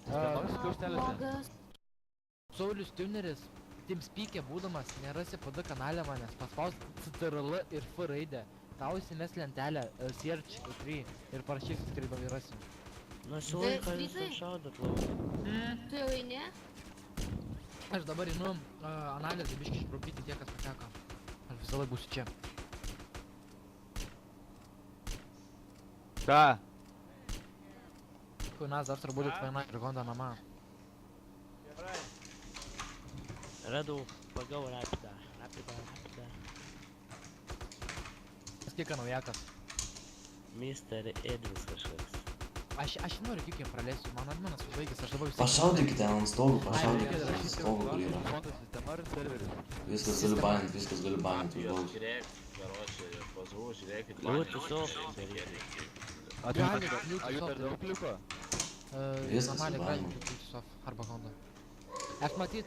Blogas. Saulius Tuneris, TeamSpeak'e būdamas, nerasi PD kanalę manęs, paspaus CTRL ir F raidę. Tau įsimes lentelę Search 3 ir parašyk skrybą ir rasim. Nu, siūlai, ką jūs ten šaudat, laukia. Tu jau eini? Aš dabar einu analizę biškį išbrūpyti tie, kas pateko. Aš visą laiką būsiu čia. Да. У нас завтра будет война Драгонда Нама. Radu, pagau rapidą. Kiek naujakas. Mister Edvis kažkoks. Aš noriu kiek jiem praleisiu, man adminas užbaigęs, aš dabar Pašaudykite ant stogų, pašaudykite ant stogų, kur yra. Viskas gali banint, užbaus. Kliūtų soft. А ты Viskas subanint. arba Honda. Aš matyt,